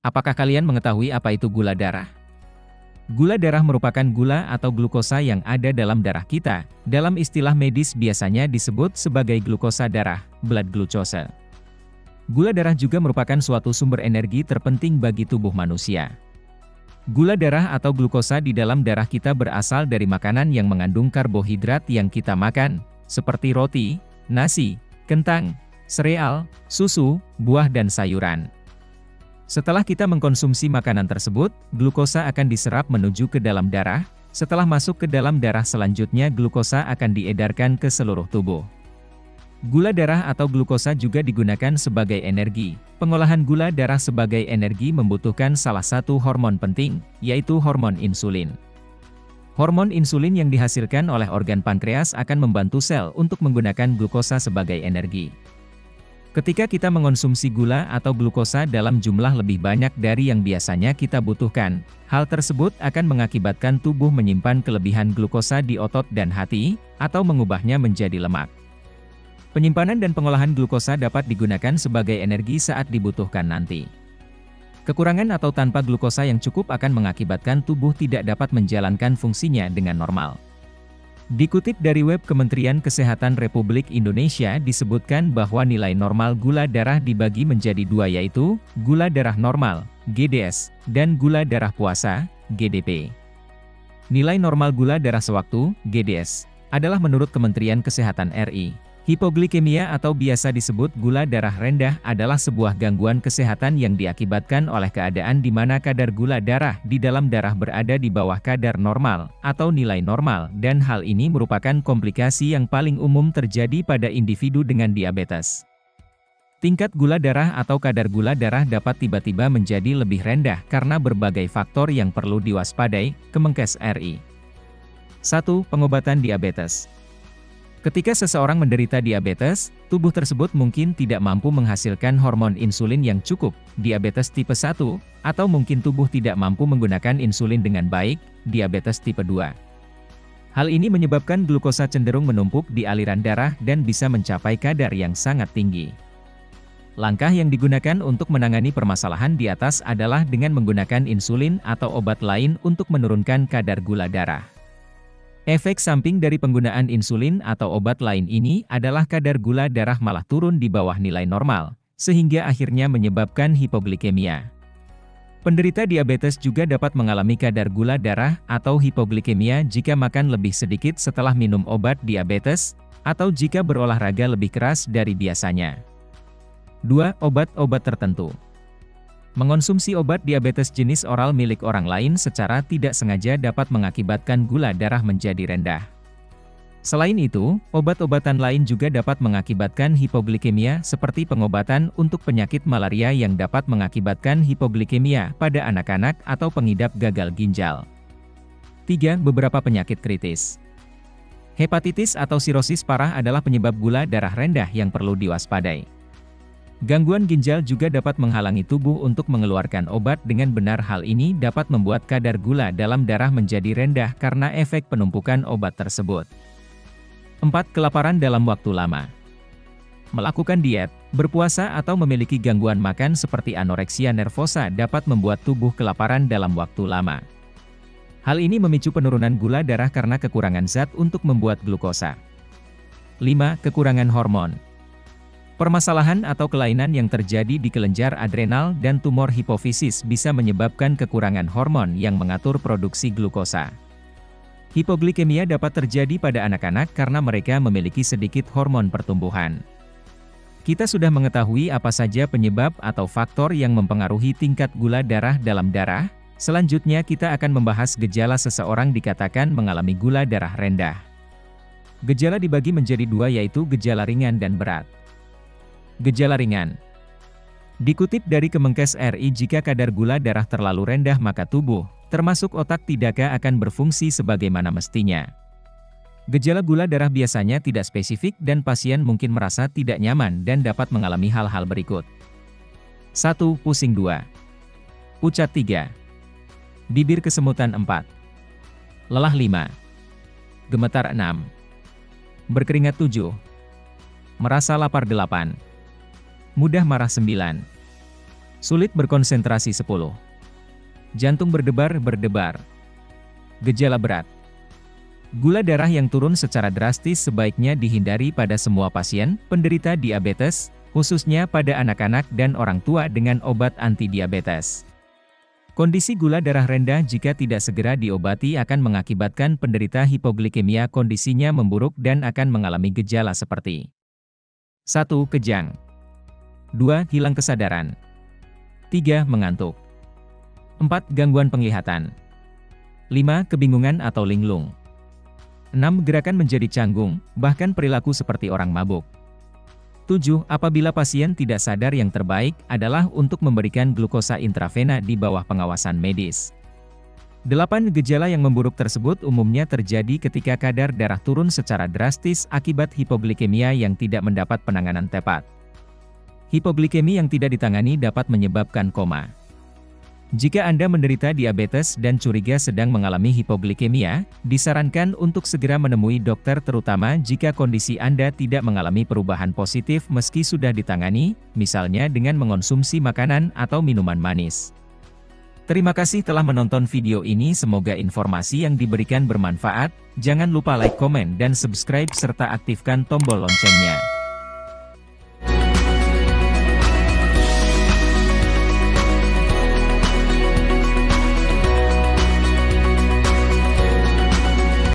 Apakah kalian mengetahui apa itu gula darah? Gula darah merupakan gula atau glukosa yang ada dalam darah kita. Dalam istilah medis biasanya disebut sebagai glukosa darah, blood glucose. Gula darah juga merupakan suatu sumber energi terpenting bagi tubuh manusia. Gula darah atau glukosa di dalam darah kita berasal dari makanan yang mengandung karbohidrat yang kita makan, seperti roti, nasi, kentang, sereal, susu, buah dan sayuran. Setelah kita mengkonsumsi makanan tersebut, glukosa akan diserap menuju ke dalam darah. Setelah masuk ke dalam darah selanjutnya glukosa akan diedarkan ke seluruh tubuh. Gula darah atau glukosa juga digunakan sebagai energi. Pengolahan gula darah sebagai energi membutuhkan salah satu hormon penting, yaitu hormon insulin. Hormon insulin yang dihasilkan oleh organ pankreas akan membantu sel untuk menggunakan glukosa sebagai energi. Ketika kita mengonsumsi gula atau glukosa dalam jumlah lebih banyak dari yang biasanya kita butuhkan, hal tersebut akan mengakibatkan tubuh menyimpan kelebihan glukosa di otot dan hati, atau mengubahnya menjadi lemak. Penyimpanan dan pengolahan glukosa dapat digunakan sebagai energi saat dibutuhkan nanti. Kekurangan atau tanpa glukosa yang cukup akan mengakibatkan tubuh tidak dapat menjalankan fungsinya dengan normal. Dikutip dari web Kementerian Kesehatan Republik Indonesia disebutkan bahwa nilai normal gula darah dibagi menjadi dua, yaitu gula darah normal, GDS, dan gula darah puasa, GDP. Nilai normal gula darah sewaktu, GDS, adalah menurut Kementerian Kesehatan RI. Hipoglikemia atau biasa disebut gula darah rendah adalah sebuah gangguan kesehatan yang diakibatkan oleh keadaan di mana kadar gula darah di dalam darah berada di bawah kadar normal atau nilai normal, dan hal ini merupakan komplikasi yang paling umum terjadi pada individu dengan diabetes. Tingkat gula darah atau kadar gula darah dapat tiba-tiba menjadi lebih rendah karena berbagai faktor yang perlu diwaspadai, Kemenkes RI. 1. Pengobatan diabetes. Ketika seseorang menderita diabetes, tubuh tersebut mungkin tidak mampu menghasilkan hormon insulin yang cukup, diabetes tipe 1, atau mungkin tubuh tidak mampu menggunakan insulin dengan baik, diabetes tipe 2. Hal ini menyebabkan glukosa cenderung menumpuk di aliran darah dan bisa mencapai kadar yang sangat tinggi. Langkah yang digunakan untuk menangani permasalahan di atas adalah dengan menggunakan insulin atau obat lain untuk menurunkan kadar gula darah. Efek samping dari penggunaan insulin atau obat lain ini adalah kadar gula darah malah turun di bawah nilai normal, sehingga akhirnya menyebabkan hipoglikemia. Penderita diabetes juga dapat mengalami kadar gula darah atau hipoglikemia jika makan lebih sedikit setelah minum obat diabetes, atau jika berolahraga lebih keras dari biasanya. 2. Obat-obat tertentu. Mengonsumsi obat diabetes jenis oral milik orang lain secara tidak sengaja dapat mengakibatkan gula darah menjadi rendah. Selain itu, obat-obatan lain juga dapat mengakibatkan hipoglikemia seperti pengobatan untuk penyakit malaria yang dapat mengakibatkan hipoglikemia pada anak-anak atau pengidap gagal ginjal. 3. Beberapa penyakit kritis. Hepatitis atau sirosis parah adalah penyebab gula darah rendah yang perlu diwaspadai. Gangguan ginjal juga dapat menghalangi tubuh untuk mengeluarkan obat dengan benar. Hal ini dapat membuat kadar gula dalam darah menjadi rendah karena efek penumpukan obat tersebut. 4. Kelaparan dalam waktu lama. Melakukan diet, berpuasa atau memiliki gangguan makan seperti anoreksia nervosa dapat membuat tubuh kelaparan dalam waktu lama. Hal ini memicu penurunan gula darah karena kekurangan zat untuk membuat glukosa. 5. Kekurangan hormon. Permasalahan atau kelainan yang terjadi di kelenjar adrenal dan tumor hipofisis bisa menyebabkan kekurangan hormon yang mengatur produksi glukosa. Hipoglikemia dapat terjadi pada anak-anak karena mereka memiliki sedikit hormon pertumbuhan. Kita sudah mengetahui apa saja penyebab atau faktor yang mempengaruhi tingkat gula darah dalam darah. Selanjutnya kita akan membahas gejala seseorang dikatakan mengalami gula darah rendah. Gejala dibagi menjadi dua, yaitu gejala ringan dan berat. Gejala ringan. Dikutip dari Kemenkes RI, jika kadar gula darah terlalu rendah maka tubuh, termasuk otak, tidak akan berfungsi sebagaimana mestinya. Gejala gula darah biasanya tidak spesifik dan pasien mungkin merasa tidak nyaman dan dapat mengalami hal-hal berikut. 1. Pusing 2. Pucat 3. Bibir kesemutan 4. Lelah 5. Gemetar 6. Berkeringat 7. Merasa lapar 8. Mudah marah 9. Sulit berkonsentrasi 10. Jantung berdebar-berdebar. Gejala berat. Gula darah yang turun secara drastis sebaiknya dihindari pada semua pasien penderita diabetes, khususnya pada anak-anak dan orang tua dengan obat anti-diabetes. Kondisi gula darah rendah jika tidak segera diobati akan mengakibatkan penderita hipoglikemia kondisinya memburuk dan akan mengalami gejala seperti 1. Kejang. 2. Hilang kesadaran. 3. Mengantuk. 4. Gangguan penglihatan. 5. Kebingungan atau linglung. 6. Gerakan menjadi canggung, bahkan perilaku seperti orang mabuk. 7. Apabila pasien tidak sadar, yang terbaik adalah untuk memberikan glukosa intravena di bawah pengawasan medis. 8. Gejala yang memburuk tersebut umumnya terjadi ketika kadar darah turun secara drastis akibat hipoglikemia yang tidak mendapat penanganan tepat. Hipoglikemi yang tidak ditangani dapat menyebabkan koma. Jika Anda menderita diabetes dan curiga sedang mengalami hipoglikemia, disarankan untuk segera menemui dokter terutama jika kondisi Anda tidak mengalami perubahan positif meski sudah ditangani, misalnya dengan mengonsumsi makanan atau minuman manis. Terima kasih telah menonton video ini, semoga informasi yang diberikan bermanfaat. Jangan lupa like, komen, dan subscribe serta aktifkan tombol loncengnya.